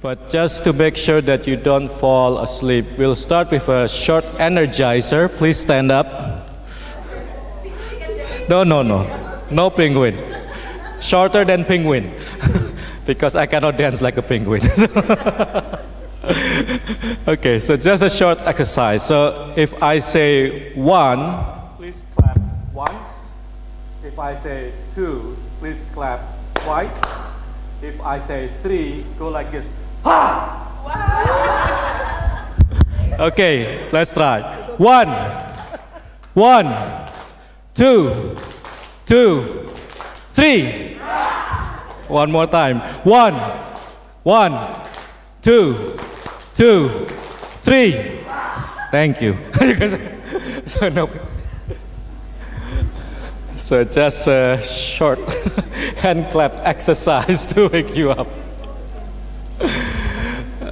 But just to make sure that you don't fall asleep, we'll start with a short energizer. Please stand up. No penguin. Shorter than penguin, because I cannot dance like a penguin. Okay, so just a short exercise. So if I say 1, please clap once. If I say 2, please clap twice. If I say 3, go like this. Ha! Okay, let's try. 1, 2, 3. One more time. 1, 2, 3. Thank you. So just a short hand clap exercise to wake you up.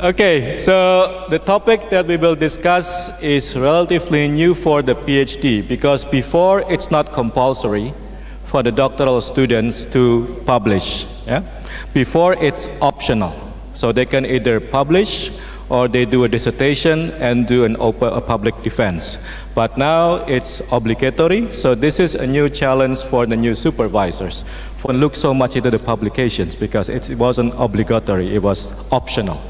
Okay, so the topic that we will discuss is relatively new for the PhD, because before it's not compulsory for the doctoral students to publish. Yeah? Before it's optional, so they can either publish or they do a dissertation and do a public defense. But now it's obligatory, so this is a new challenge for the new supervisors. For look so much into the publications, because it wasn't obligatory, it was optional.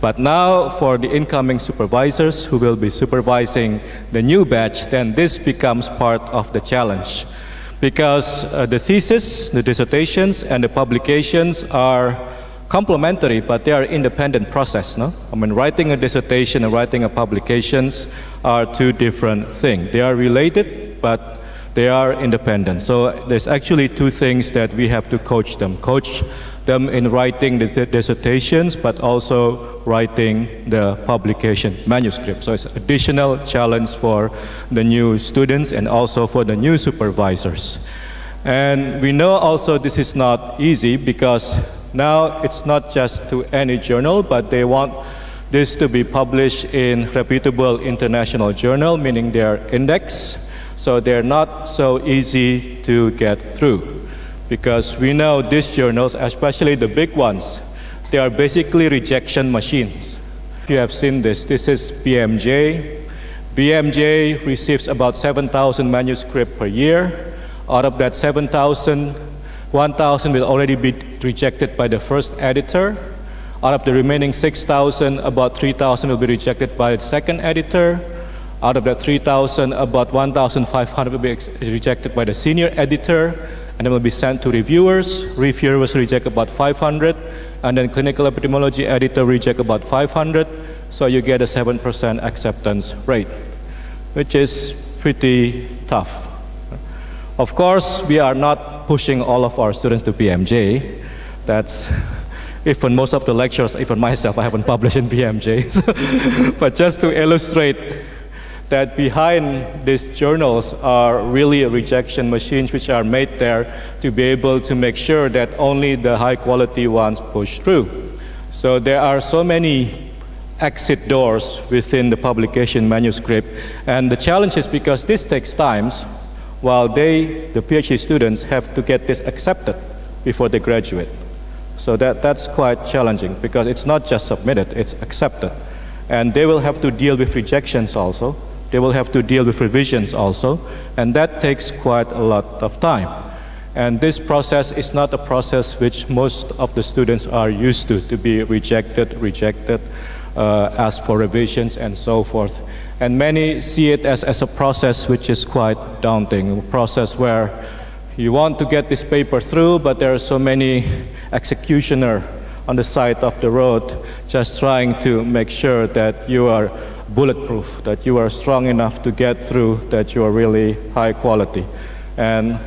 But now for the incoming supervisors who will be supervising the new batch, then this becomes part of the challenge. Because the thesis, the dissertations, and the publications are complementary, but they are independent process, no? I mean, writing a dissertation and writing a publications are two different things. They are related, but they are independent. So there's actually two things that we have to coach them. Coach them in writing the dissertations, but also writing the publication manuscript. So it's an additional challenge for the new students and also for the new supervisors. And we know also this is not easy, because now it's not just to any journal, but they want this to be published in reputable international journal, meaning they're indexed. So they're not so easy to get through, because we know these journals, especially the big ones, they are basically rejection machines. You have seen this. This is BMJ. BMJ receives about 7,000 manuscripts per year. Out of that 7,000, 1,000 will already be rejected by the first editor. Out of the remaining 6,000, about 3,000 will be rejected by the second editor. Out of that 3,000, about 1,500 will be rejected by the senior editor, and then will be sent to reviewers. Reviewers reject about 500, and then clinical epidemiology editor reject about 500. So you get a 7% acceptance rate, which is pretty tough. Of course, we are not pushing all of our students to BMJ. That's, even most of the lectures, even myself, I haven't published in BMJ. But just to illustrate that behind these journals are really rejection machines which are made there to be able to make sure that only the high quality ones push through. So there are so many exit doors within the publication manuscript, and the challenge is because this takes time, while the PhD students, have to get this accepted before they graduate. So that's quite challenging, because it's not just submitted, it's accepted. And they will have to deal with rejections also. They will have to deal with revisions also, and that takes quite a lot of time. And this process is not a process which most of the students are used to be rejected, ask for revisions and so forth. And many see it as a process which is quite daunting, a process where you want to get this paper through, but there are so many executioners on the side of the road just trying to make sure that you are bulletproof, that you are strong enough to get through, that you are really high quality. And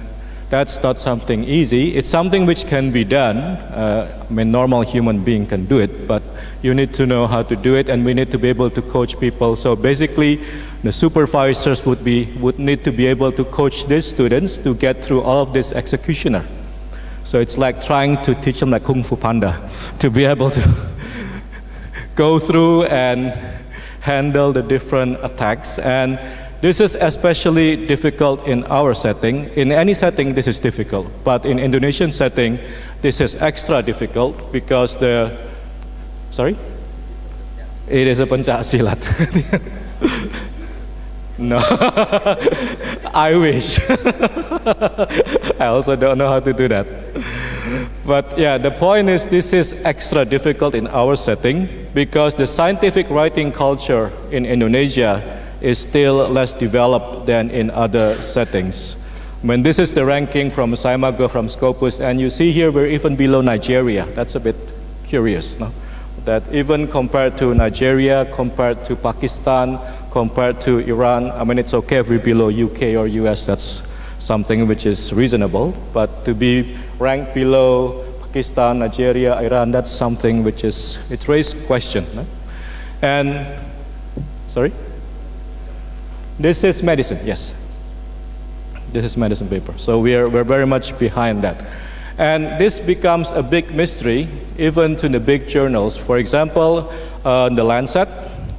that's not something easy. It's something which can be done. I mean, normal human being can do it, but you need to know how to do it, and we need to be able to coach people. So basically, the supervisors would need to be able to coach these students to get through all of this executioner. So it's like trying to teach them like Kung Fu Panda, to be able to go through and handle the different attacks. And this is especially difficult in our setting. In any setting, this is difficult. But in Indonesian setting, this is extra difficult because the Sorry? It is a Pancasilat. No, I wish. I also don't know how to do that. But yeah, the point is this is extra difficult in our setting because the scientific writing culture in Indonesia is still less developed than in other settings. When this is the ranking from Saimago, from Scopus, and you see here we're even below Nigeria. That's a bit curious, no? That even compared to Nigeria, compared to Pakistan, compared to Iran, I mean, it's okay if we're below UK or US, that's something which is reasonable. But to be ranked below Pakistan, Nigeria, Iran, that's something which is, it raised question. No? And, sorry? This is medicine, yes. This is medicine paper. So we're very much behind that. And this becomes a big mystery, even to the big journals. For example, The Lancet,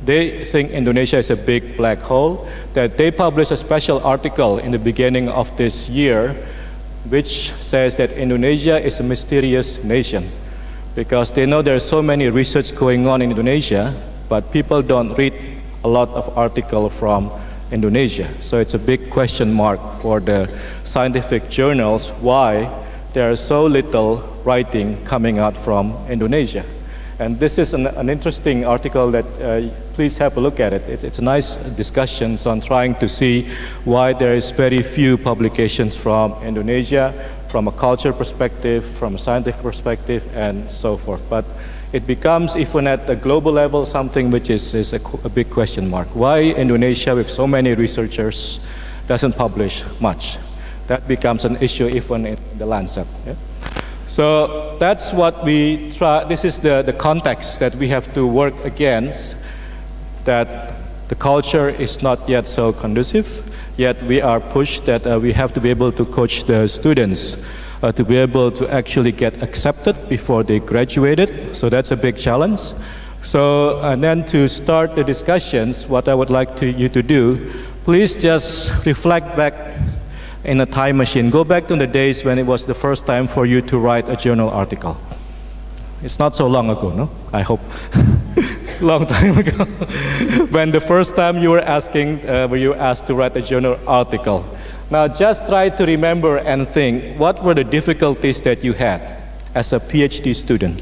they think Indonesia is a big black hole, that they published a special article in the beginning of this year, which says that Indonesia is a mysterious nation, because they know there are so many research going on in Indonesia, but people don't read a lot of articles from Indonesia. So it's a big question mark for the scientific journals, why there is so little writing coming out from Indonesia. And this is an interesting article that please have a look at it. It's a nice discussion on trying to see why there is very few publications from Indonesia, from a culture perspective, from a scientific perspective, and so forth. But it becomes, even at the global level, something which is a big question mark. Why Indonesia, with so many researchers, doesn't publish much? That becomes an issue even in the Lancet. Yeah? So that's what we try, this is the context that we have to work against, that the culture is not yet so conducive, yet we are pushed that we have to be able to coach the students to be able to actually get accepted before they graduated. So that's a big challenge. So, and then to start the discussions, what I would like you to do, please just reflect back in a time machine. Go back to the days when it was the first time for you to write a journal article. It's not so long ago, no? I hope. Long time ago. When the first time you were asked to write a journal article. Now just try to remember and think, what were the difficulties that you had as a PhD student,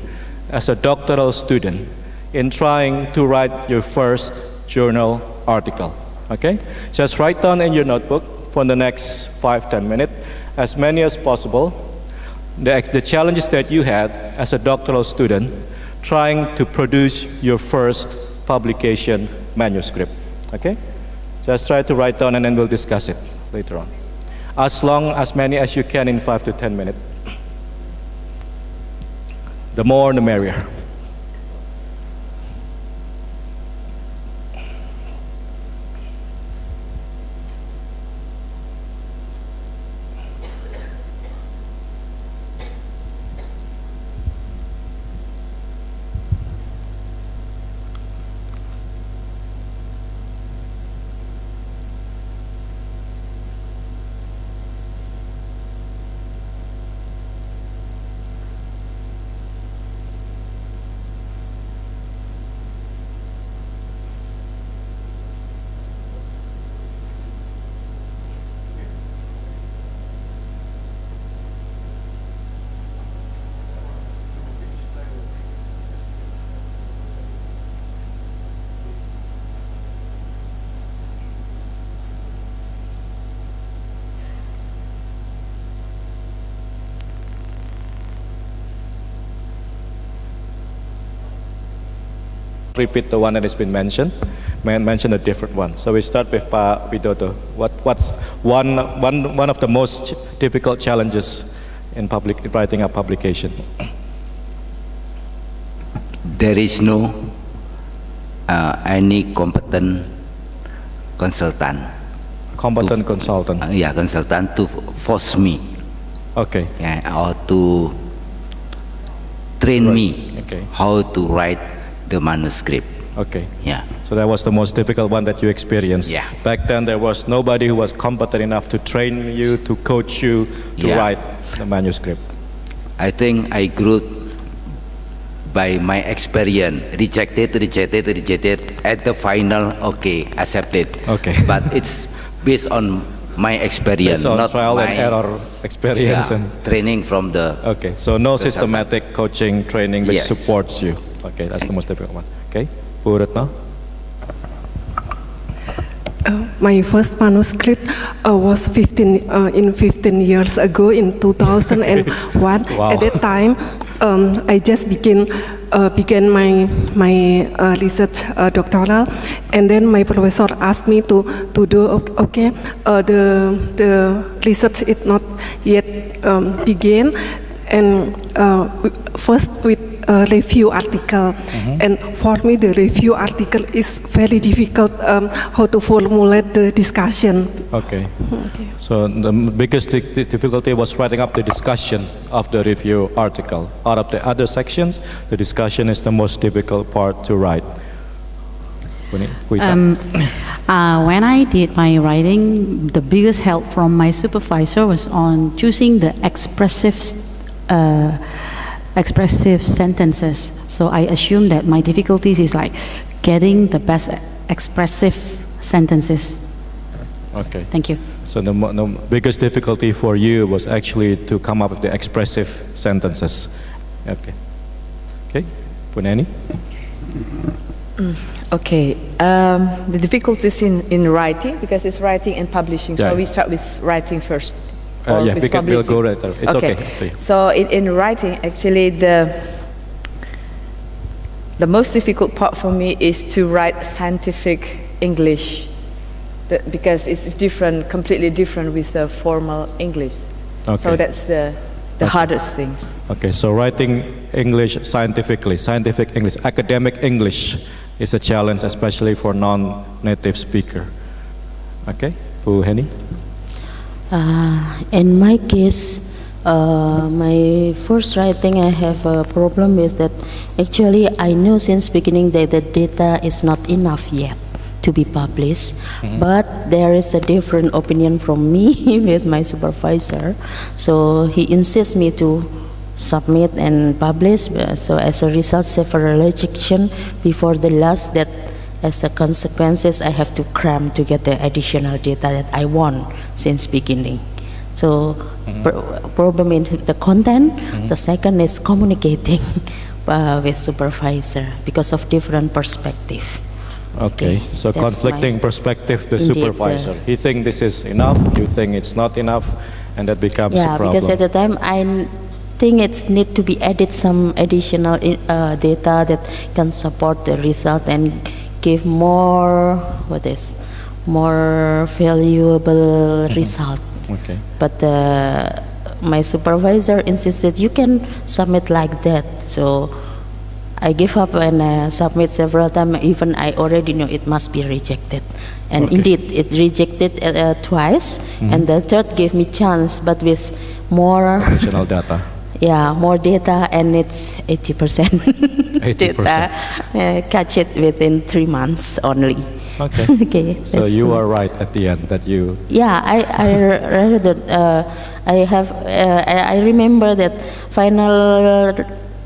as a doctoral student, in trying to write your first journal article, okay? Just write down in your notebook for the next 5-10 minutes, as many as possible, the challenges that you had as a doctoral student trying to produce your first publication manuscript, okay? Just try to write down and then we'll discuss it later on. As many as you can in 5 to 10 minutes. The more, the merrier. Repeat the one that has been mentioned, mention a different one. So we start with Pa Widodo. What's one of the most difficult challenges in writing a publication? There is no any competent consultant. Competent consultant. Consultant to force me. Okay. Or to train me how to write the manuscript. Okay. Yeah. So that was the most difficult one that you experienced. Yeah. Back then there was nobody who was competent enough to train you, to coach you, to write the manuscript. I think I grew by my experience, rejected. At the final, okay, accepted. Okay. But it's based on my experience, Based on not trial my and error experience. yeah, And training from the. okay, so no systematic coaching training which Yes. supports you. Okay, that's the most difficult one. Okay, Bu Retno? My first manuscript was 15 years ago in 2001. Wow. At that time, I just began my research doctoral, and then my professor asked me to do okay. The research is not yet begin, and first with a review article, and for me the review article is very difficult how to formulate the discussion. Okay. So the biggest difficulty was writing up the discussion of the review article. Out of the other sections, the discussion is the most difficult part to write. When I did my writing, the biggest help from my supervisor was on choosing the expressive sentences. So I assume that my difficulties is like getting the best expressive sentences. Okay. Thank you. So the biggest difficulty for you was actually to come up with the expressive sentences. Okay. Okay, Bu Neni? Okay, the difficulties in writing, because it's writing and publishing. Yeah. So we start with writing first. Or Yeah, with we'll go publishing? later. It's okay. Up to you. So in writing, actually, the most difficult part for me is to write scientific English, because it's different, completely different with the formal English. Okay. So that's the hardest things. Okay, so writing English scientifically, scientific English, academic English is a challenge, especially for non-native speaker. Okay, Bu Henny? In my case, my first writing, I have a problem with that. Actually, I knew since beginning that the data is not enough yet to be published, but there is a different opinion from me with my supervisor. So he insists me to submit and publish. So as a result, several rejection before the last, that as a consequences, I have to cram to get the additional data that I want since beginning. So problem in the content. The second is communicating with supervisor because of different perspective. Okay, so that's conflicting my- perspective, the Indeed, supervisor. He think this is enough, you think it's not enough, and that becomes a Yeah, problem. because at the time I think it's need to be added some additional data that can support the result and give more more valuable result. Okay. But my supervisor insisted you can submit like that. So I give up and submit several times. Even I already know it must be rejected, and Okay. indeed it rejected twice, and the third gave me chance, but with more. Additional data. Yeah, more data, and it's 80%. 80%. Data, catch it within 3 months only. Okay. Okay. So that's, you are right at the end that you. Yeah, I remember that final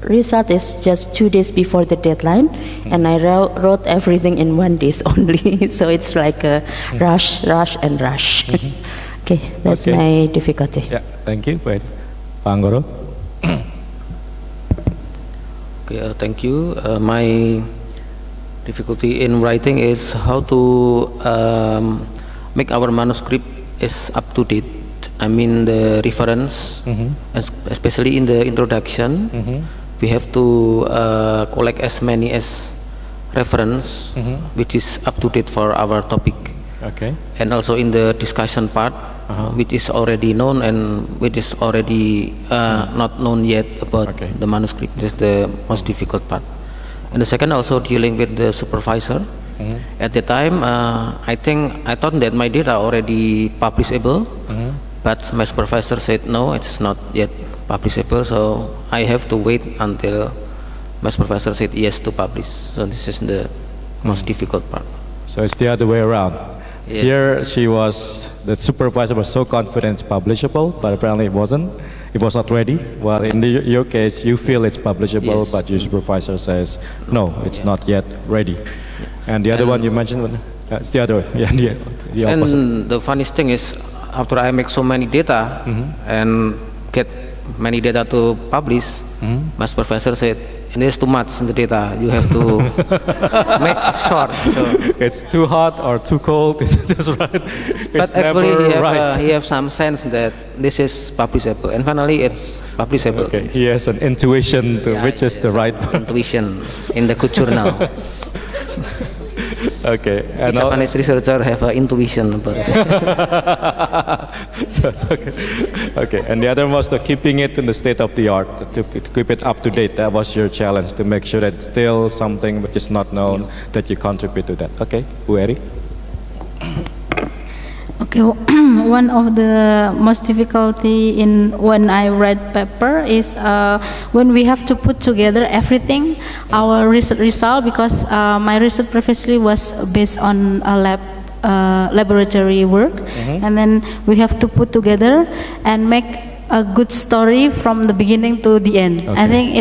result is just 2 days before the deadline, and I wrote everything in 1 day only. So it's like a rush. Okay, that's Okay. my difficulty. Yeah, thank you. Wait, Pak Anggoro? Okay, thank you. My difficulty in writing is how to make our manuscript is up to date. I mean the reference, especially in the introduction, we have to collect as many as reference, which is up to date for our topic. Okay. And also in the discussion part, which is already known and which is already not known yet about Okay. the manuscript. This is the most difficult part. And the second, also dealing with the supervisor. At the time, I thought that my data already publishable, but my supervisor said no, it's not yet publishable. So I have to wait until my supervisor said yes to publish. So this is the most difficult part. So it's the other way around. Yeah. Here the supervisor was so confident it's publishable, but apparently it wasn't. it was not ready. Well, in your case, you feel it's publishable, Yes. but your supervisor says, no, it's not yet ready. And the other one you mentioned, it's the other, yeah, the opposite. And the funniest thing is, after I make so many data and get many data to publish, my supervisor said, and there's too much in the data. You have to make short. So, It's too hot or too cold, is it just right? It's but actually, never right. he have some sense that this is publishable, and finally, it's publishable. Okay, he has an intuition to Yeah, which is the yes, right. intuition in the good journal. Okay, The Japanese researcher have an intuition about it. So it's okay. Okay, and the other was the keeping it in the state of the art, to keep it up to date. That was your challenge, to make sure that it's still something which is not known, that you contribute to that. Okay, Ueri? Okay, one of the most difficulty in when I read paper is when we have to put together everything, our result, because my research previously was based on a laboratory work, and then we have to put together and make a good story from the beginning to the end. Okay. I think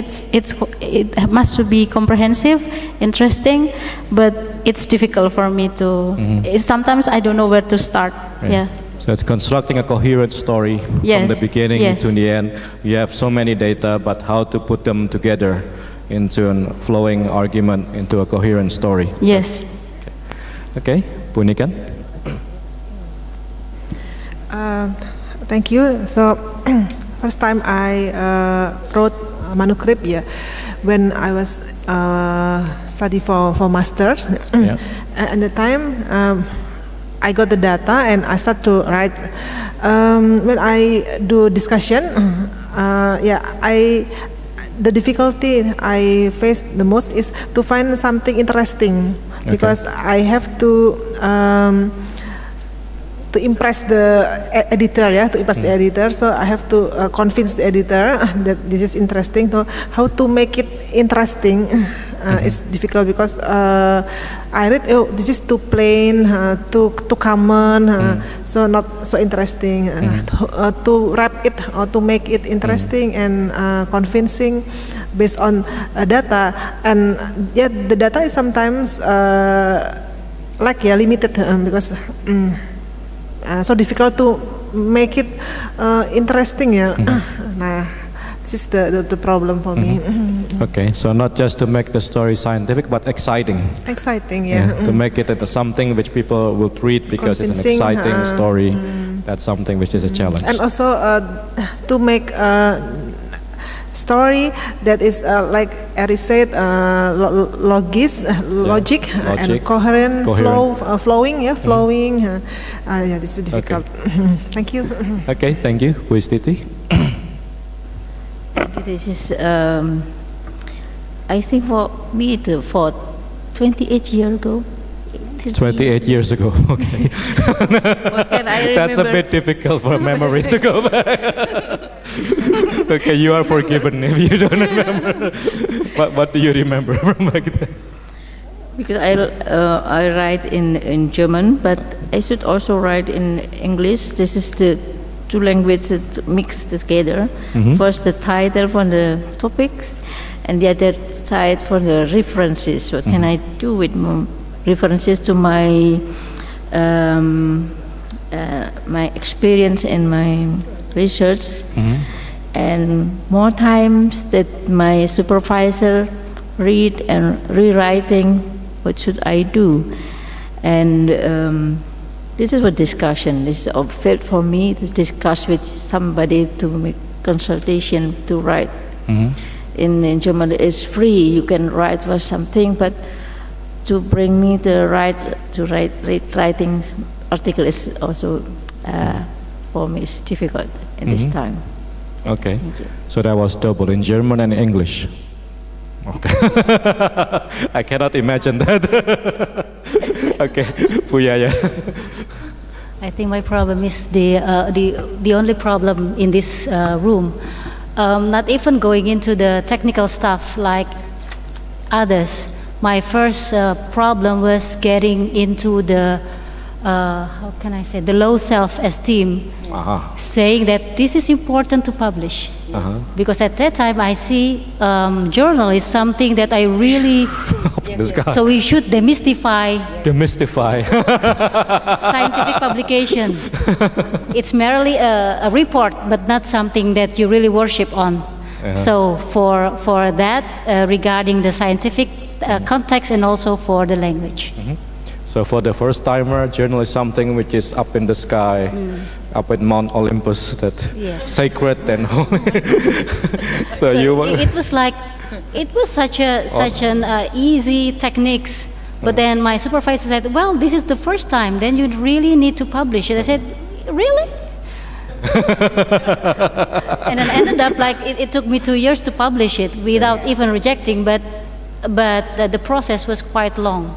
it must be comprehensive, interesting, but it's difficult for me to. Sometimes I don't know where to start. Yeah. So it's constructing a coherent story from Yes, the beginning yes. to the end. You have so many data, but how to put them together into a flowing argument, into a coherent story. Yes. Okay, Punikan? Thank you. So, first time I wrote a manuscript, when I was study for masters. Yeah. At the time, I got the data and I start to write. When I do discussion, the difficulty I face the most is to find something interesting, because I have to impress the editor, to impress the editor. So I have to convince the editor that this is interesting. So how to make it interesting is difficult, because I read, this is too plain, too common, so not so interesting. To wrap it or to make it interesting and convincing based on data, and the data is sometimes limited, because. So difficult to make it interesting, Nah, this is the problem for me. Okay, so not just to make the story scientific, but exciting. Exciting, To make it into something which people will read because it's an Convincing, exciting story. That's something which is a challenge. And also to make a story that is like Eric said, logic and coherent. Flowing. This is difficult. Thank you. Okay, thank you. Who is Titi? This is, I think for me, for 28 years ago. 28 years ago, okay. What can I remember? That's a bit difficult for memory to go back. Okay, you are forgiven if you don't remember. What do you remember from back then? Because I write in German, but I should also write in English. This is the two languages mixed together. First the title for the topics, and the other side for the references. What can I do with references to my my experience and my research, and more times that my supervisor read and rewriting, what should I do? And this is a discussion. This is a field for me to discuss with somebody, to make consultation, to write. In German it's free, you can write for something, but to bring me the writing article is also for me is difficult in this time. Okay, so that was double in German and English. Okay, I cannot imagine that. Okay, Puyaya. I think my problem is the only problem in this room. Not even going into the technical stuff like others. My first problem was getting into the how can I say, the low self-esteem saying that this is important to publish. Because at that time I see journal is something that I really, so we should demystify scientific publication. It's merely a report, but not something that you really worship on. So for that, regarding the scientific context and also for the language. So for the first timer, journal is something which is up in the sky, up at Mount Olympus, that sacred and holy. So it was like, it was such an easy techniques. But then my supervisor said, well, this is the first time, then you really need to publish it. I said, really? And then ended up like, it took me 2 years to publish it without even rejecting, but the process was quite long.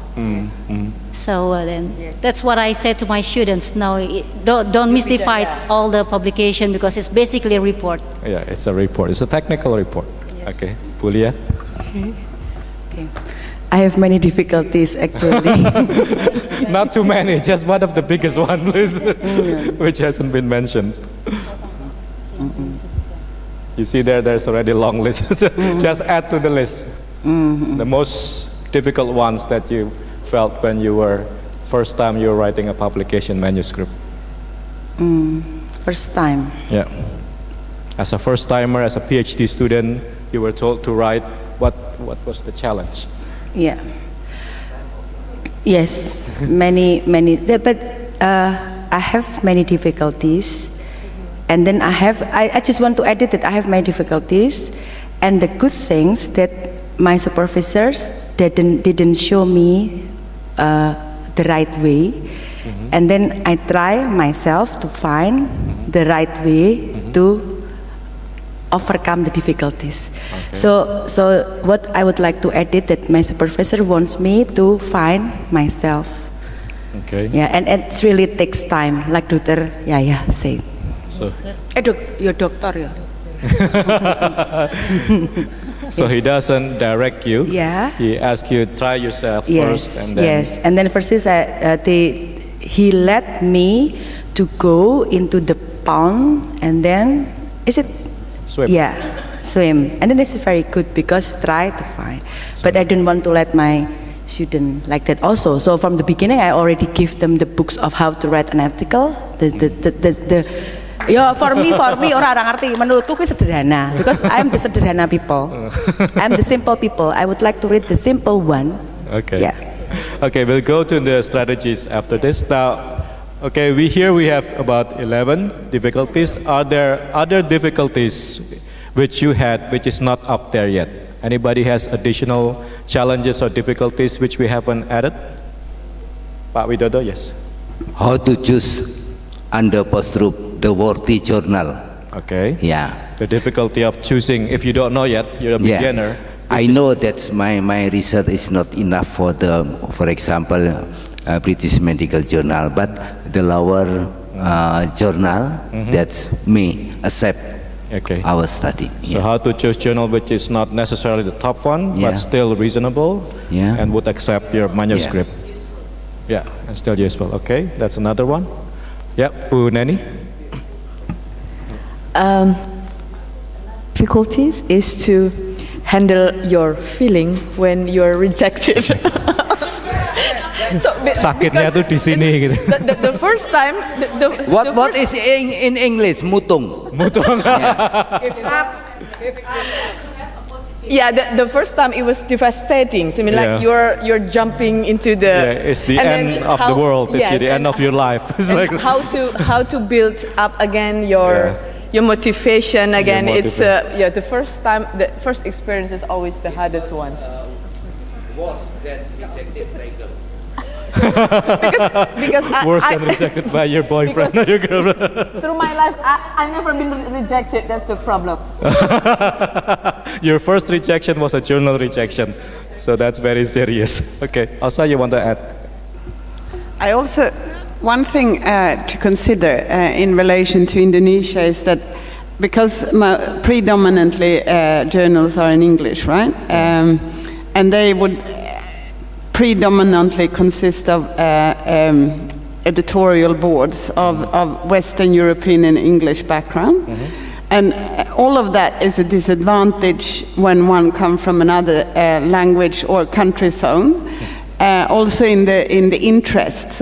So then that's what I said to my students. No, don't mystify all the publication, because it's basically a report. Yeah, it's a report. It's a technical report. Yes. Okay, Pulia. Okay. I have many difficulties actually. Not too many, just one of the biggest ones, which hasn't been mentioned. You see there's already a long list. Just add to the list. The most difficult ones that you felt when you were first time you were writing a publication manuscript. First time. Yeah. As a first timer, as a PhD student, you were told to write. What was the challenge? Yeah. Yes, many. But I have many difficulties, and then I just want to add that I have many difficulties, and the good things that my supervisors didn't show me the right way, and then I try myself to find the right way to overcome the difficulties. Okay. So what I would like to add is that my supervisor wants me to find myself. Okay. Yeah, and it really takes time, like Dr. Yaya said. So. Your doctor, yeah. So he doesn't direct you. Yeah. He asks you to try yourself first, and then. Yes, and then first is he let me to go into the pond, and then swim. Yeah, swim, and then it's very good because try to find. But I didn't want to let my student like that also. So from the beginning, I already give them the books of how to write an article. For me orang ngerti. Menurutku itu sederhana because I'm the sederhana people. I'm the simple people. I would like to read the simple one. Okay. Yeah. Okay, we'll go to the strategies after this. Now, okay, we have about 11 difficulties. Are there other difficulties which you had which is not up there yet? Anybody has additional challenges or difficulties which we haven't added? Pak Widodo, yes. How to choose under post-group the worthy journal? Okay. Yeah. The difficulty of choosing, if you don't know yet, you're a beginner. I know that my research is not enough for example, British Medical Journal, but the lower journal that's me accept our study. So how to choose journal which is not necessarily the top one, but still reasonable, and would accept your manuscript. Yeah, and still useful. Okay, that's another one. Yeah, Bu Neni. Difficulties is to handle your feeling when you're rejected. Sakitnya tuh di sini gitu. The first time. What is in English? Mutung. Mutung. Yeah, the first time it was devastating. So I mean, like you're jumping into the. Yeah, it's the end of the world. It's the end of your life. It's like how to build up again your motivation again. It's the first time, the first experience is always the hardest one. Was that rejected title? because worse than rejected by your boyfriend or your girlfriend. Through my life, I've never been rejected. That's the problem. Your first rejection was a journal rejection, so that's very serious. Okay, Asa, you want to add? I also, one thing to consider in relation to Indonesia is that because predominantly journals are in English, right? And they would predominantly consist of editorial boards of Western European and English background. And all of that is a disadvantage when one comes from another language or country zone. Also in the interest,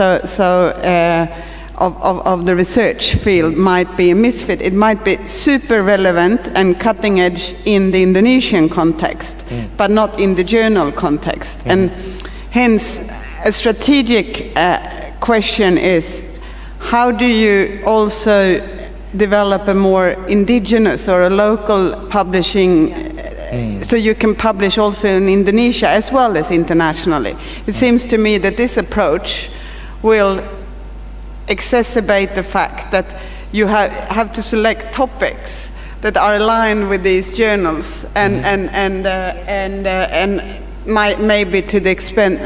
of the research field might be a misfit. It might be super relevant and cutting edge in the Indonesian context, but not in the journal context. And hence, a strategic question is, how do you also develop a more indigenous or a local publishing so you can publish also in Indonesia as well as internationally? It seems to me that this approach will exacerbate the fact that you have to select topics that are aligned with these journals and maybe to the expense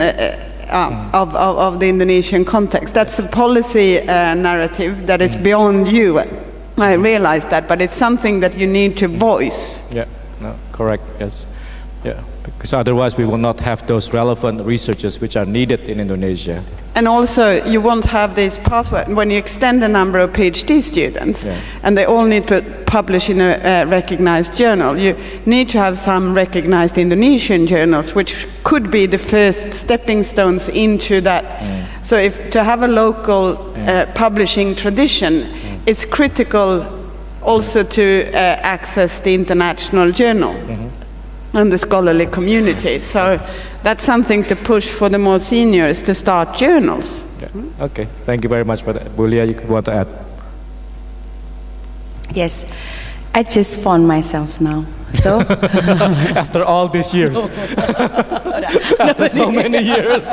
of the Indonesian context. That's a policy narrative that is beyond you. I realize that, but it's something that you need to voice. Yeah, no, correct, yes. Yeah, because otherwise we will not have those relevant researchers which are needed in Indonesia. And also, you won't have this pathway when you extend the number of PhD students, and they all need to publish in a recognized journal. You need to have some recognized Indonesian journals, which could be the first stepping stones into that. So, if to have a local publishing tradition, it's critical also to access the international journal and the scholarly community. So that's something to push for the more seniors to start journals. Yeah. Okay, thank you very much for that. Bulia, you want to add? Yes, I just found myself now. So after all these years, after so many years,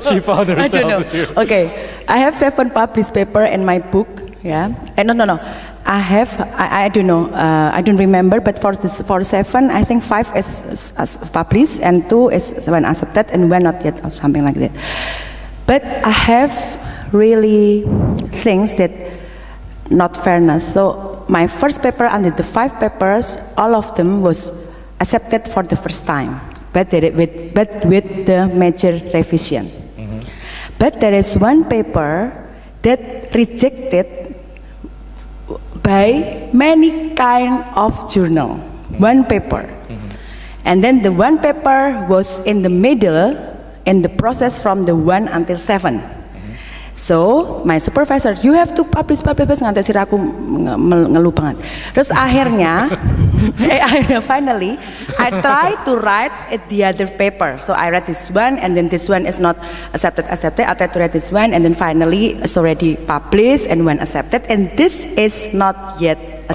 she found herself. I don't know. Here. Okay, I have 7 published papers in my book. Yeah, no. I don't know. I don't remember. But for 7, I think 5 is published and 2 is when accepted and 1 not yet, or something like that. But I have really things that not fairness. So my first paper under the 5 papers, all of them was accepted for the first time, but with the major revision. But there is one paper that rejected by many kind of journal, one paper. And then the one paper was in the middle in the process from the 1 until 7. So my supervisor, you have to publish nganti sih aku ngeluh banget. Terus akhirnya finally I try to write the other paper. So I read this one and then this one is not accepted. I try to write this one and then finally it's already published and when accepted, and this is not yet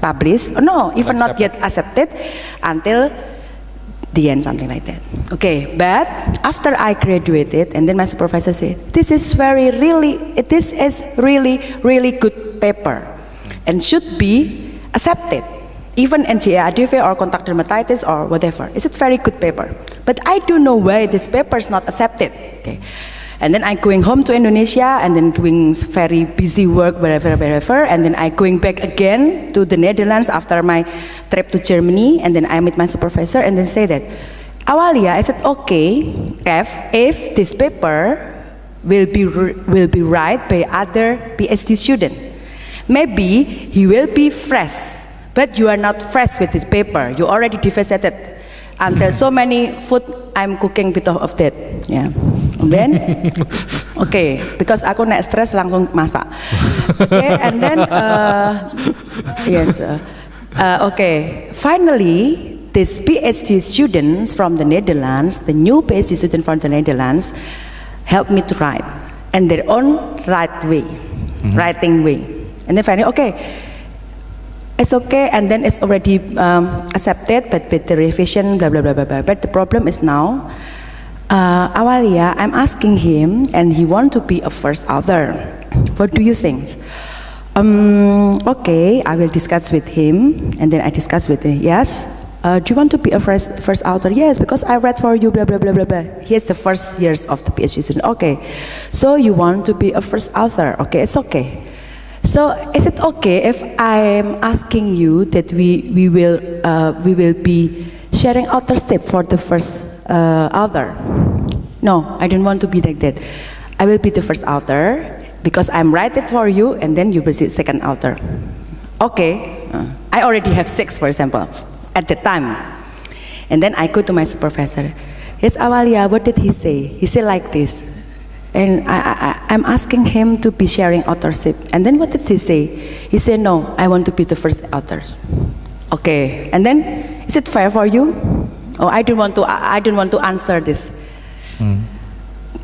published. No, even not yet accepted until the end, something like that. Okay, but after I graduated, and then my supervisor said, this is really good paper, and should be accepted, even NGA-ADV or contact dermatitis or whatever. It's a very good paper, but I don't know why this paper is not accepted. Okay. And then I going home to Indonesia and then doing very busy work wherever, and then I going back again to the Netherlands after my trip to Germany, and then I meet my supervisor and then say that, Awalia, I said, okay, if this paper will be read by other PhD student, maybe he will be fresh, but you are not fresh with this paper. You already devastated until so many food I'm cooking bit of that. Yeah. And then, okay, because aku naik stress langsung masak. Okay, and then, yes, okay. Finally, these PhD students from the Netherlands, the new PhD student from the Netherlands, helped me to write, and their own writing way. And then finally, okay, it's okay, and then it's already accepted, but with the revision, blah blah blah blah blah. But the problem is now. Awalia, I'm asking him, and he wants to be a first author. What do you think? Okay, I will discuss with him, and then I discuss with him. Yes, do you want to be a first author? Yes, because I read for you, blah blah blah blah blah. Here's the first years of the PhD student. Okay, so you want to be a first author? Okay, it's okay. So is it okay if I'm asking you that we will be sharing authorship for the first author? No, I don't want to be like that. I will be the first author, because I'm write it for you and then you proceed second author. Okay, I already have 6, for example, at the time. And then I go to my supervisor. Yes, Awalia, what did he say? He said like this. And I'm asking him to be sharing authorship. And then what did he say? He said, no, I want to be the first authors. Okay, and then, is it fair for you? Oh, I don't want to answer this.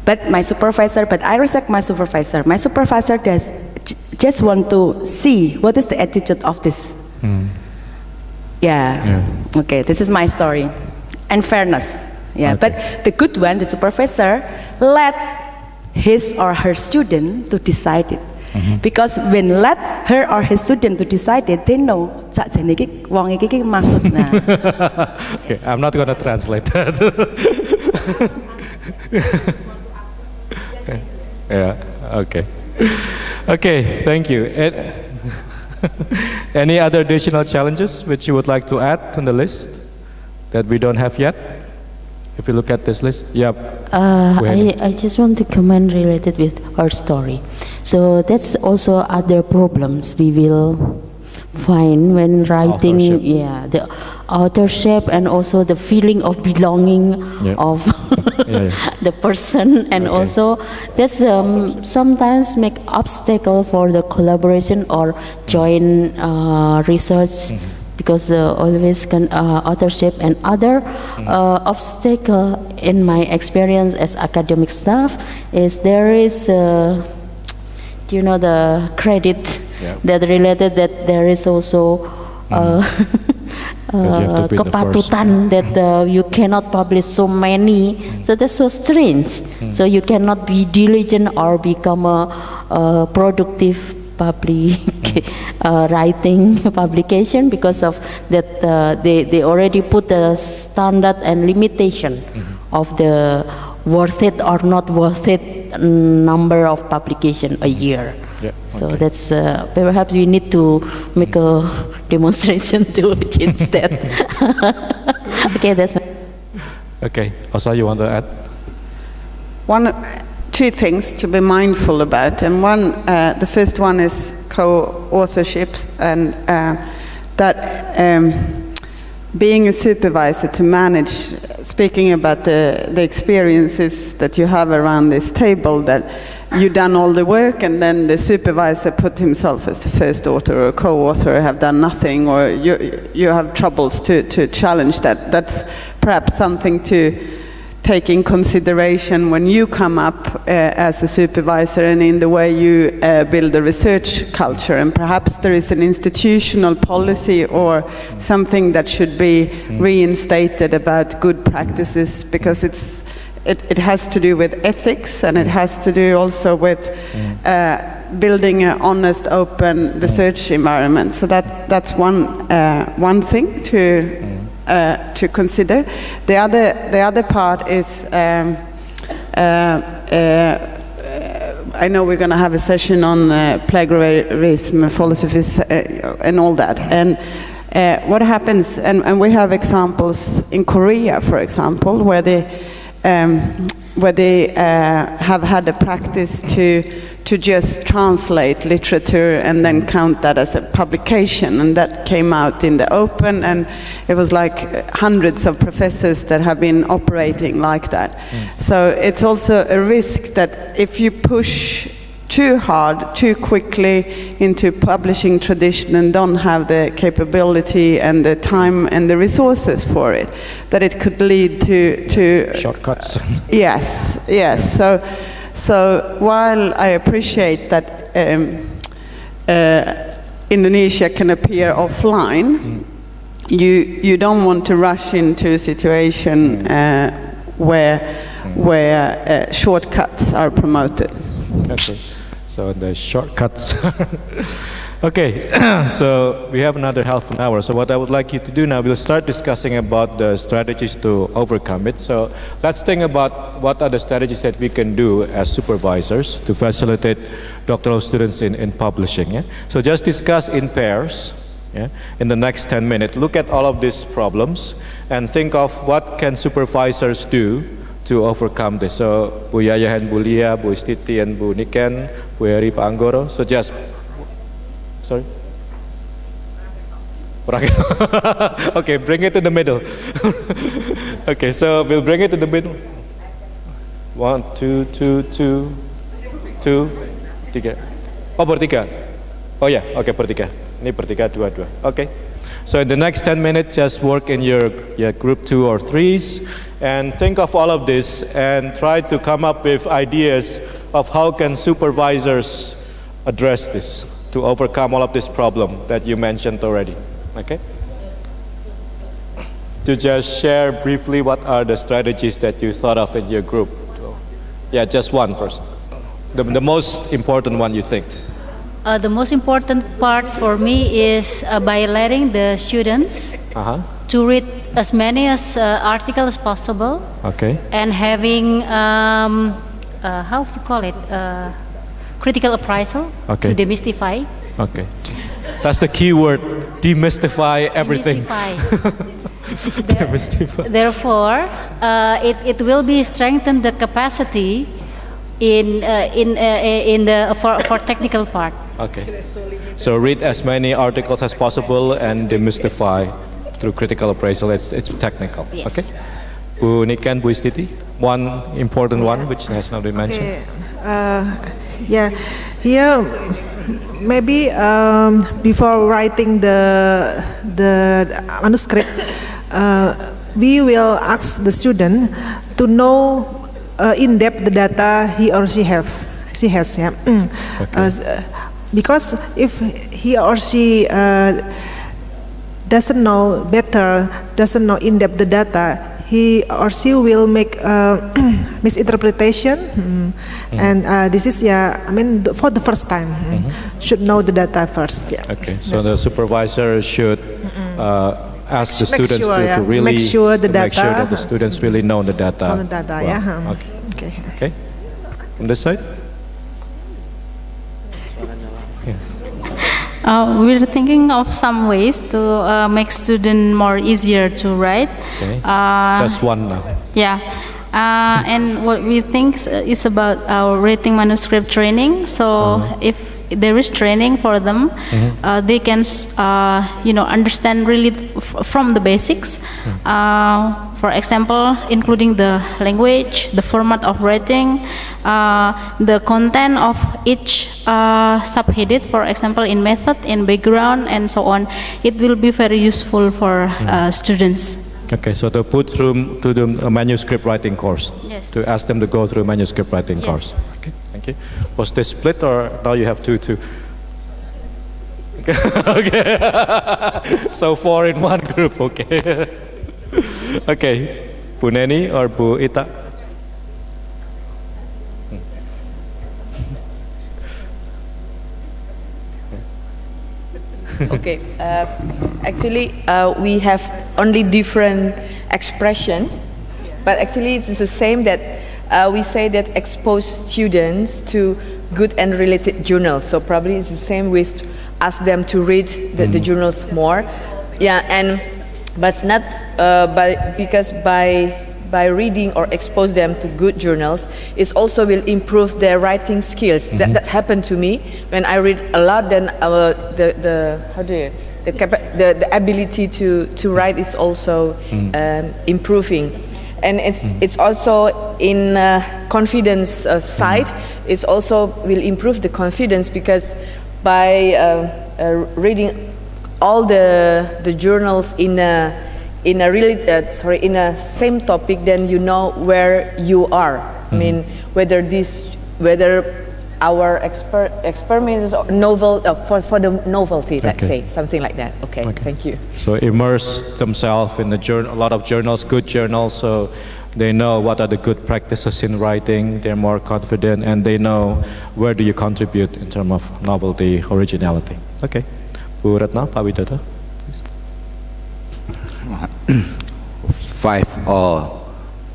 But my supervisor, but I respect my supervisor. My supervisor just want to see what is the attitude of this. Yeah. Okay, this is my story. And fairness. Yeah, Okay. but the good one, the supervisor, let his or her student to decide it. Because when let her or his student to decide it, they know sakjane iki wong iki maksudna. Okay, I'm not going to translate that. Yeah, okay. Okay, thank you. Any other additional challenges which you would like to add on the list that we don't have yet? If you look at this list, yep. I just want to comment related with our story. So that's also other problems we will find when writing. Authorship. Yeah, the authorship and also the feeling of belonging of the person, and also that's sometimes make obstacle for the collaboration or joint research. Because always authorship and other obstacle in my experience as academic staff is there is the credit that related that there is also kepatutan that you cannot publish so many, so that's so strange. So you cannot be diligent or become a productive public writing publication because of that they already put the standard and limitation of the worth it or not worth it number of publication a year. So that's perhaps we need to make a demonstration to change that. Okay, that's Okay, Osa, you want to add? Two things to be mindful about, and the first one is co-authorships, and that being a supervisor to manage, speaking about the experiences that you have around this table, that you've done all the work and then the supervisor put himself as the first author or co-author, have done nothing, or you have troubles to challenge that. That's perhaps something to take in consideration when you come up as a supervisor and in the way you build a research culture. And perhaps there is an institutional policy or something that should be reinstated about good practices, because it has to do with ethics, and it has to do also with building an honest, open research environment. So that's one thing to consider. The other part is I know we're going to have a session on plagiarism, philosophies, and all that. And what happens, and we have examples in Korea, for example, where they have had a practice to just translate literature and then count that as a publication, and that came out in the open, and it was like hundreds of professors that have been operating like that. So it's also a risk that if you push too hard, too quickly into publishing tradition and don't have the capability and the time and the resources for it, that it could lead to shortcuts. Yes. So while I appreciate that Indonesia can appear offline, you don't want to rush into a situation where shortcuts are promoted. Okay, so the shortcuts. Okay, so we have another half an hour. So what I would like you to do now, we'll start discussing about the strategies to overcome it. So let's think about what are the strategies that we can do as supervisors to facilitate doctoral students in publishing. Yeah? So just discuss in pairs. Yeah? In the next 10 minutes, look at all of these problems and think of what can supervisors do to overcome this. So Bu Yaya and Bu Lia, Bu Istiti and Bu Niken, Bu Heri, Pak Anggoro. So just, sorry. Okay, bring it to the middle. Okay, so we'll bring it to the middle. 1, 2, 2, 2, 2, 3. Oh, bertiga. Oh ya, oke bertiga. Ini bertiga, dua. Okay. So in the next 10 minutes, just work in your group 2 or 3s and think of all of this and try to come up with ideas of how can supervisors address this to overcome all of this problem that you mentioned already. Okay? To just share briefly what are the strategies that you thought of in your group. So, yeah, just one first. The most important one you think. The most important part for me is by letting the students to read as many articles as possible. Okay. And having how do you call it? Critical appraisal to demystify. Okay. That's the key word. Demystify everything. Demystify. Therefore, it will be strengthen the capacity in the for technical part. Okay. So read as many articles as possible and demystify through critical appraisal. It's technical. Yes. Okay. Bu Niken, Bu Istiti, one important one which has not been mentioned. Yeah, here maybe before writing the manuscript, we will ask the student to know in depth the data he or she has. Yeah. Okay. Because if he or she doesn't know better, doesn't know in depth the data, he or she will make misinterpretation, and this is for the first time, should know the data first. Yeah. Okay, so the supervisor should ask the students to really make sure that the students really know the data. Know the data, well. yeah. Okay. From this side. We're thinking of some ways to make student more easier to write. Okay. Just one now. Yeah. And what we think is about our writing manuscript training. So if there is training for them, they can understand really from the basics. For example, including the language, the format of writing, the content of each subheaded, for example, in method, in background, and so on. It will be very useful for students. Okay, so to put through to the manuscript writing course. Yes. To ask them to go through manuscript writing course. Okay, thank you. Was this split or now you have two? Okay. So 4 in one group. Okay. Okay, Bu Neni or Bu Ita? Okay, actually we have only different expression, but actually it's the same that we say that expose students to good and related journals. So probably it's the same with ask them to read the journals more. Yeah, but not because by reading or expose them to good journals, it also will improve their writing skills. That happened to me when I read a lot. Then the ability to write is also improving, and it's also in confidence side. It also will improve the confidence because by reading all the journals in a same topic, then you know where you are. I mean, whether our experiment is novel for the novelty, let's say something like that. Okay, thank you. So immerse themselves in a lot of journals, good journals, so they know what are the good practices in writing. They're more confident, and they know where do you contribute in terms of novelty, originality. Okay, Bu Ratna, Pak Widodo. 5 or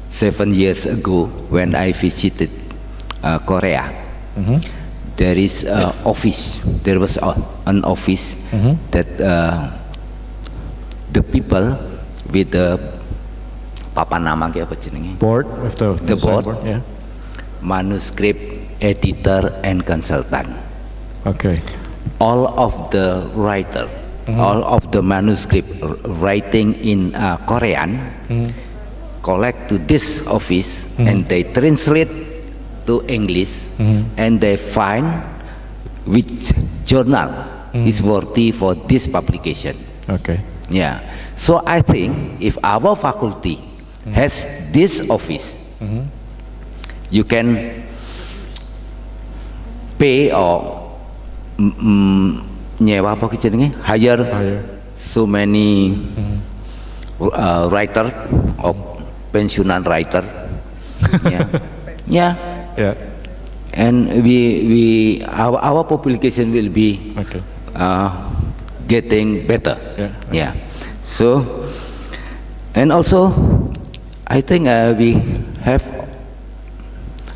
7 years ago, when I visited Korea, there is office. There was an office that the people with the papan nama ki apa jenenge? Board with the board. board. Yeah. Manuscript editor and consultant. Okay. All of the writer, all of the manuscript writing in Korean, collect to this office and they translate to English and they find which journal is worthy for this publication. Okay. Yeah. So I think if our faculty has this office, you can pay or nyewa apa jenenge, hire so many writer or pensiunan writer. Yeah. And our publication will be getting better. Yeah. So and also I think we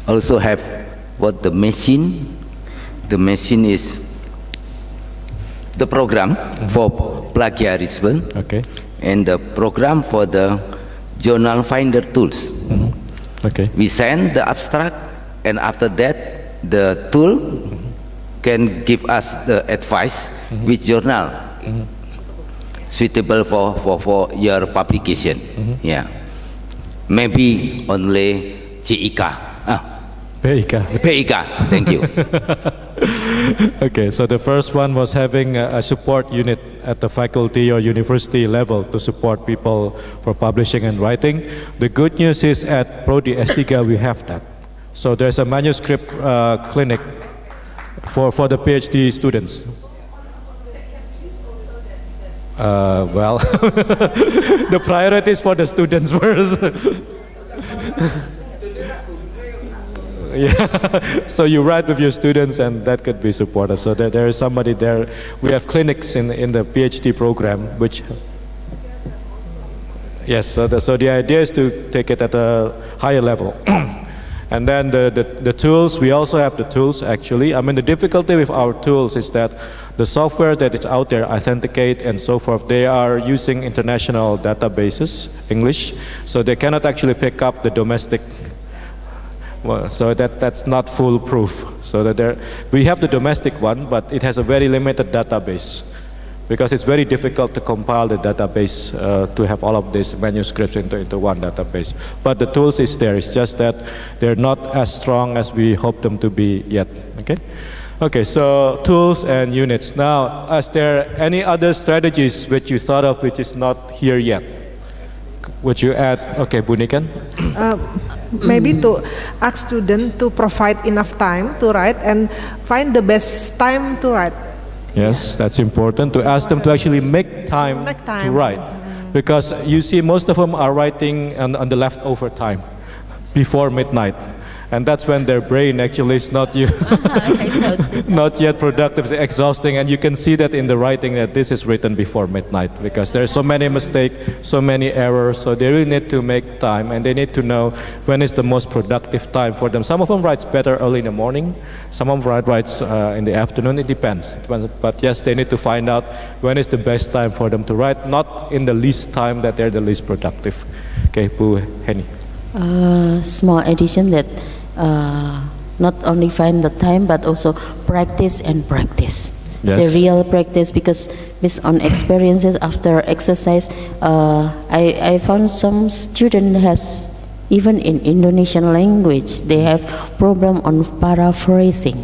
also have what the machine. The machine is the program for plagiarism, and the program for the journal finder tools. We send the abstract, and after that, the tool can give us the advice which journal suitable for your publication. Yeah, maybe only JIK. PIK. Thank you. Okay, so the first one was having a support unit at the faculty or university level to support people for publishing and writing. The good news is at Prodi S3 we have that. So there's a manuscript clinic for the PhD students. Well, the priority is for the students first. Yeah, so you write with your students and that could be supported. So there is somebody there. We have clinics in the PhD program, which, yes, so the idea is to take it at a higher level. And then the tools, we also have the tools actually. I mean, the difficulty with our tools is that the software that is out there, Authenticate and so forth, they are using international databases, English, so they cannot actually pick up the domestic. Well, so that's not foolproof. So that we have the domestic one, but it has a very limited database because it's very difficult to compile the database to have all of these manuscripts into one database. But the tools is there. It's just that they're not as strong as we hope them to be yet. Okay. So tools and units. Now, is there any other strategies which you thought of which is not here yet? Would you add? Okay, Bunikan. Maybe to ask students to provide enough time to write and find the best time to write. Yes, that's important, to ask them to actually make time to write. Because you see most of them are writing on the leftover time, before midnight. And that's when their brain actually is not yet productive, it's exhausting, and you can see that in the writing that this is written before midnight because there are so many mistakes, so many errors, so they really need to make time and they need to know when is the most productive time for them. Some of them writes better early in the morning, some of them writes in the afternoon, it depends. But yes, they need to find out when is the best time for them to write, not in the least time that they're the least productive. Okay, Bu Henny. Small addition that not only find the time but also practice and practice. Yes. The real practice, because based on experiences after exercise, I found some student has, even in Indonesian language, they have problem on paraphrasing.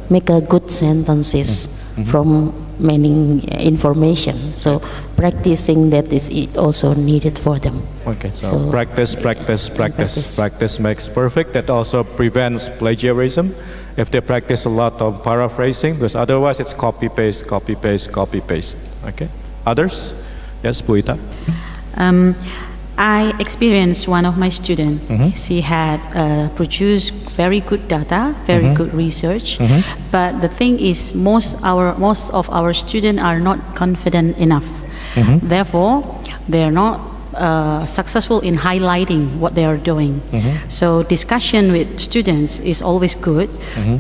Make a good sentences from many information. So practicing that is also needed for them. Okay, so practice makes perfect. That also prevents plagiarism if they practice a lot of paraphrasing, because otherwise it's copy paste. Okay, others? Yes, Puita. I experienced one of my students. She had produced very good data, very good research, but the thing is, most of our students are not confident enough. Therefore, they are not successful in highlighting what they are doing. So discussion with students is always good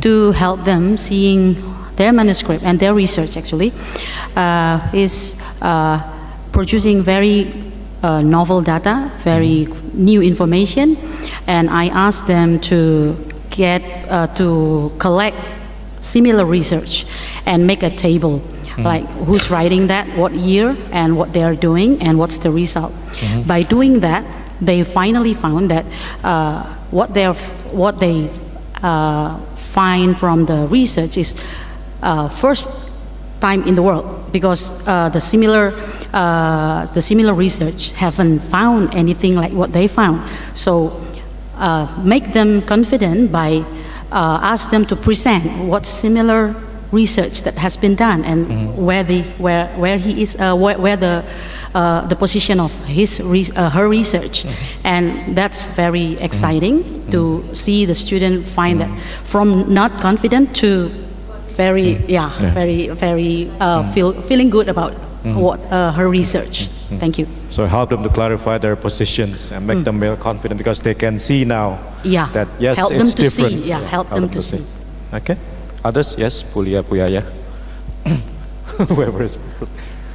to help them seeing their manuscript and their research actually is producing very novel data, very new information, and I asked them to collect similar research and make a table, like who's writing that, what year, and what they are doing, and what's the result. By doing that, they finally found that what they find from the research is first time in the world, because the similar research haven't found anything like what they found. So make them confident by ask them to present what similar research that has been done and where he is, where the position of her research, and that's very exciting to see the student find that from not confident to very feeling good about what her research. Thank you. So help them to clarify their positions and make them more confident, because they can see now that yes, help it's them to different. see. Help them to see. Okay. Others? Yes, Puyaya. Whoever is.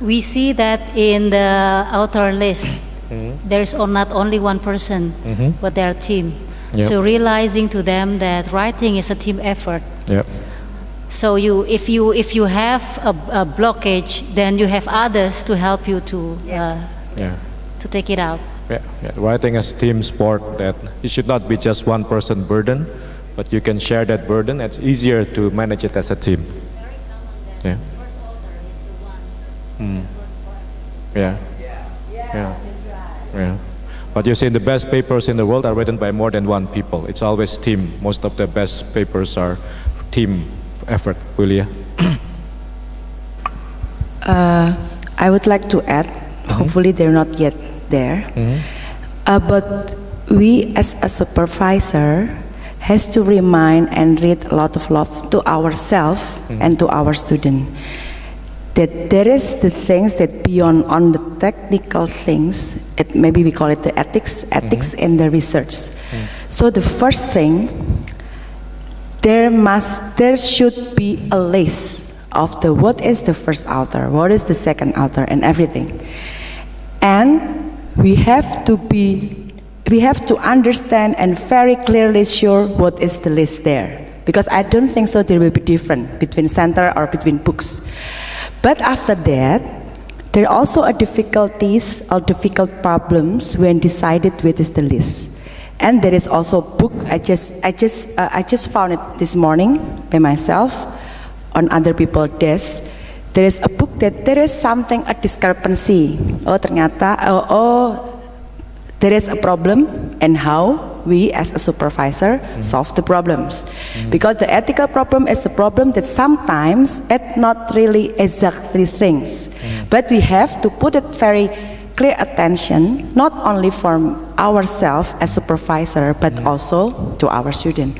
We see that in the author list, there's not only one person, but their team. Yep. So realizing to them that writing is a team effort. Yep. So if you have a blockage, then you have others to help you to take it out. Yeah. Writing as a team sport, that it should not be just one person burden, but you can share that burden. It's easier to manage it as a team. Yeah. Yeah. But you see, the best papers in the world are written by more than one people. It's always team. Most of the best papers are team effort. Julia. I would like to add, hopefully they're not yet there, but we as a supervisor has to remind and read a lot of love to ourselves and to our student, that there is the things that beyond on the technical things, maybe we call it the ethics in the research. So the first thing, there should be a list of what is the first author, what is the second author, and everything. And we have to understand and very clearly sure what is the list there, because I don't think so there will be different between center or between books. But after that, there are also difficulties or difficult problems when decided what is the list. And there is also a book I just found it this morning by myself on other people's desk. There is a book that there is something, a discrepancy. There is a problem, and how we as a supervisor solve the problems. Because the ethical problem is the problem that sometimes it's not really exactly things. But we have to put it very clear attention, not only from ourselves as supervisor, but also to our student.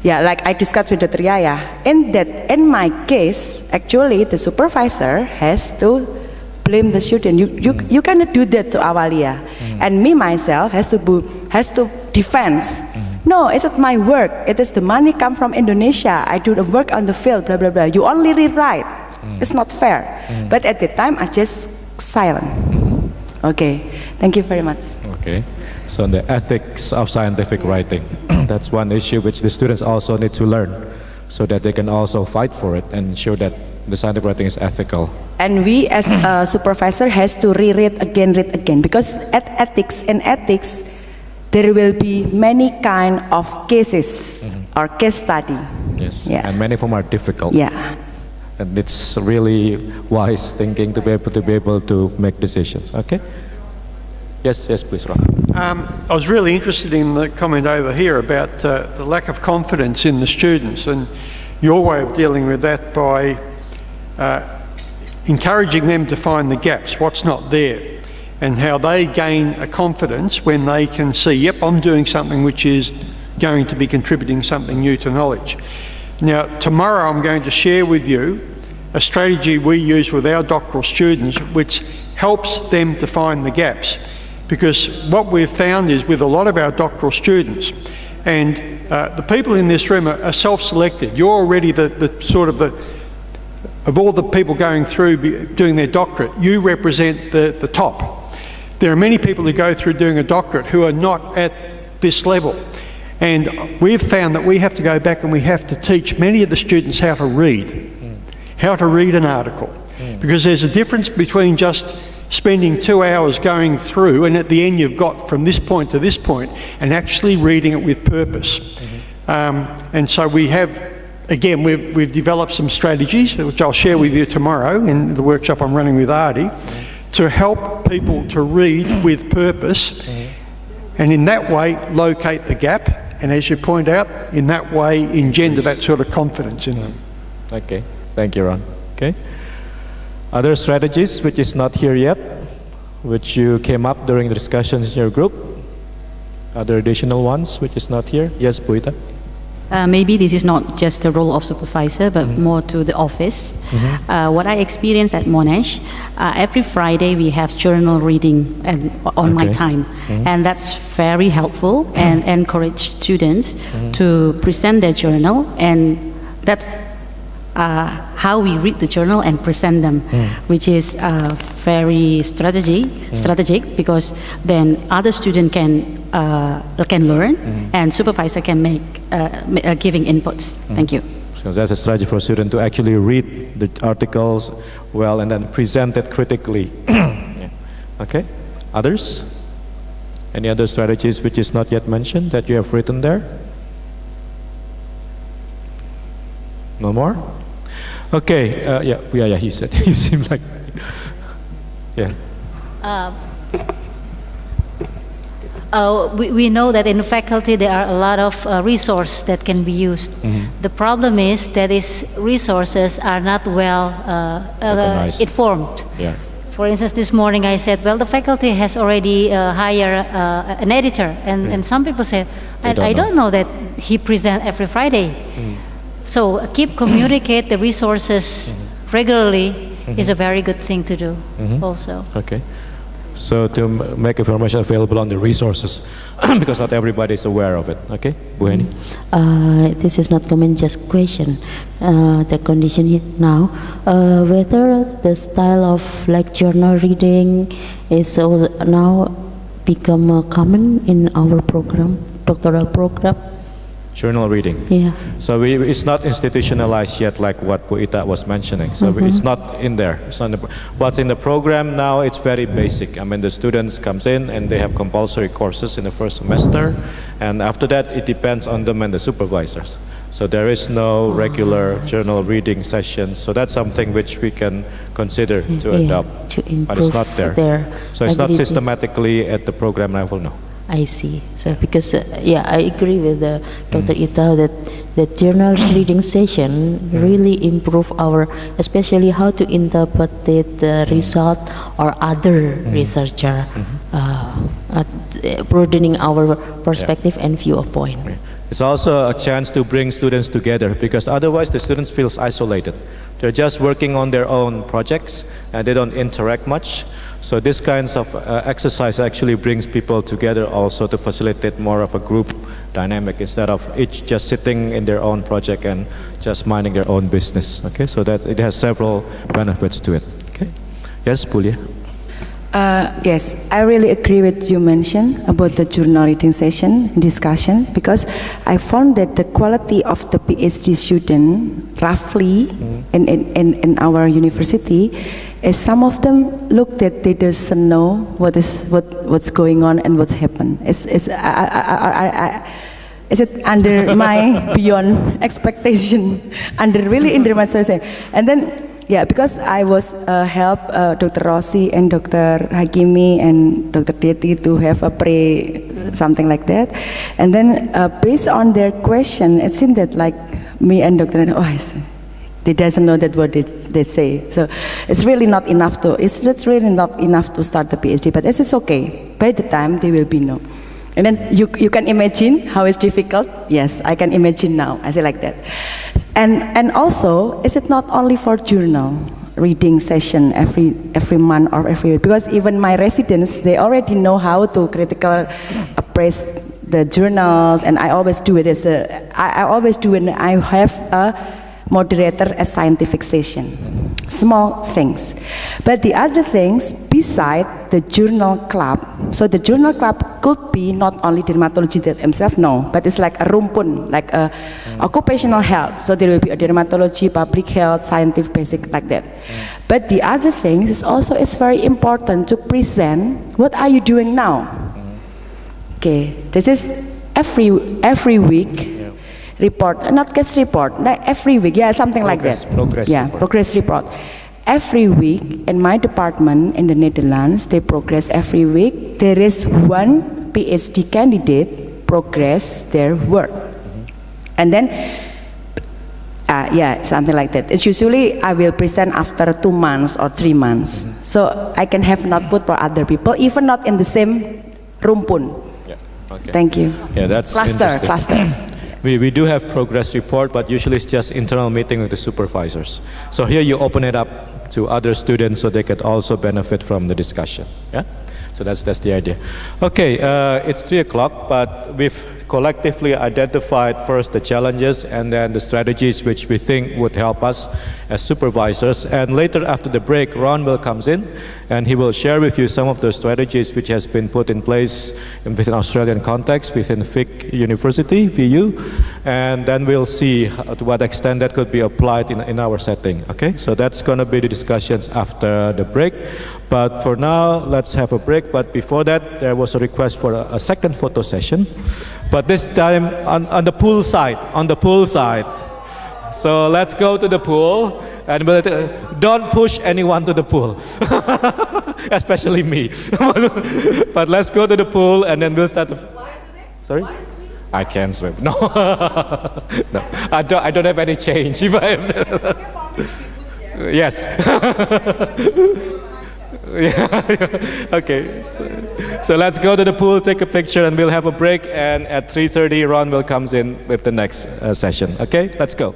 Yeah, like I discussed with Dr. Yaya, in my case, actually the supervisor has to blame the student. You cannot do that to Awalia, and me myself has to defend. No, it's not my work. It is the money come from Indonesia. I do the work on the field. Blah blah blah. You only rewrite. It's not fair. But at the time, I just silent. Okay, thank you very much. Okay, so the ethics of scientific writing, that's one issue which the students also need to learn, so that they can also fight for it and show that the scientific writing is ethical. And we as a supervisor has to read again, because at ethics, there will be many kind of cases or case study. Yes, yeah. And many of them are difficult. Yeah. And it's really wise thinking to be able to make decisions. Okay. Yes, please, Rob. I was really interested in the comment over here about the lack of confidence in the students, and your way of dealing with that by encouraging them to find the gaps, what's not there, and how they gain a confidence when they can see, yep, I'm doing something which is going to be contributing something new to knowledge. Now, tomorrow I'm going to share with you a strategy we use with our doctoral students which helps them to find the gaps. Because what we've found is with a lot of our doctoral students, and the people in this room are self-selected. You're already of all the people going through doing their doctorate, you represent the top. There are many people who go through doing a doctorate who are not at this level. And we've found that we have to go back and we have to teach many of the students how to read an article. Because there's a difference between just spending 2 hours going through and at the end you've got from this point to this point and actually reading it with purpose. And so we have, again, we've developed some strategies, which I'll share with you tomorrow in the workshop I'm running with Artie, to help people to read with purpose and in that way locate the gap and, as you point out, in that way engender that sort of confidence in them. Okay, thank you, Ron. Okay. Other strategies which is not here yet, which you came up during the discussions in your group? Other additional ones which is not here? Yes, Puita? Maybe this is not just the role of supervisor, but more to the office. What I experienced at Monash, every Friday we have journal reading on my time. And that's very helpful and encourage students to present their journal, and that's how we read the journal and present them, which is very strategic, because then other students can learn and supervisor can make giving inputs. Thank you. So that's a strategy for students to actually read the articles well and then present it critically. Yeah. Okay. Others? Any other strategies which is not yet mentioned that you have written there? No more? Okay. Yeah. He said. You seem like. Yeah. We know that in faculty there are a lot of resources that can be used. The problem is that these resources are not well informed. Yeah. For instance, this morning I said, well, the faculty has already hired an editor, and some people said, I don't know that he presents every Friday. So communicate the resources regularly is a very good thing to do also. Okay. So to make information available on the resources, because not everybody is aware of it. Okay, Bu Heni? This is not comment, just question. The condition now, whether the style of like journal reading is now become common in our program, doctoral program. Journal reading. Yeah. So it's not institutionalized yet, like what Puita was mentioning. So it's not in there. It's not what's in the program now. It's very basic. I mean, the students comes in and they have compulsory courses in the first semester, and after that, it depends on them and the supervisors. So there is no regular journal reading sessions. So that's something which we can consider to adopt, but it's not there. So it's not systematically at the program level, no. I see. So because I agree with Dr. Ita that the journal reading session really improve our, especially how to interpret the result or other researcher, broadening our perspective and viewpoint. It's also a chance to bring students together, because otherwise the students feel isolated. They're just working on their own projects and they don't interact much. So this kinds of exercise actually brings people together also to facilitate more of a group dynamic instead of each just sitting in their own project and just minding their own business. Okay, so that it has several benefits to it. Okay, yes, Pulia. Yes, I really agree with you mentioned about the journal reading session discussion, because I found that the quality of the PhD student roughly in our university is some of them look that they doesn't know what's going on and what's happened. Is it under my beyond expectation, under my situation, and then. Yeah, because I was help Dr. Rossi and Dr. Hakimi and Dr. Deti to have a something like that, and then based on their question, it seemed that like me and Dr. They doesn't know that what they say. So it's really not enough to. It's just really not enough to start the PhD. But this is okay. By the time they will be know. And then you can imagine how it's difficult. Yes, I can imagine now. I say like that. And also, is it not only for journal reading session every month or every week? Because even my residents, they already know how to critically appraise the journals, and I always do it I always do it. I have a moderator as scientific session. small things. But the other things beside the journal club, so the journal club could be not only dermatology themselves, no, but it's like a rumpun, like a occupational health. So there will be a dermatology, public health, scientific basic, like that. But the other things is also is very important to present what are you doing now. Okay, this is every week. Report, not case report, like every week, yeah, something Progress, like that. progress yeah, report. progress report. Every week in my department in the Netherlands, they progress every week. There is one PhD candidate progress their work. And then, yeah, something like that. It's usually I will present after 2 months or 3 months. So I can have an output for other people, even not in the same rumpun. Yeah. Okay. Thank you. Yeah, that's Cluster. We do have progress report, but usually it's just internal meeting with the supervisors. So here you open it up to other students so they could also benefit from the discussion. Yeah, so that's the idea. Okay, it's 3 o'clock, but we've collectively identified first the challenges and then the strategies which we think would help us as supervisors. And later after the break, Ron will come in and he will share with you some of the strategies which has been put in place within Australian context, within FIC University, VU, and then we'll see to what extent that could be applied in our setting. Okay, so that's going to be the discussions after the break. But for now, let's have a break. But before that, there was a request for a second photo session. But this time on the pool side, So let's go to the pool, and don't push anyone to the pool, especially me. But let's go to the pool, and then we'll start. Sorry? I can't swim. No, no. I don't have any change. If I have yes. Yeah. Okay, so let's go to the pool, take a picture, and we'll have a break. And at 3:30, Ron will come in with the next session. Okay, let's go.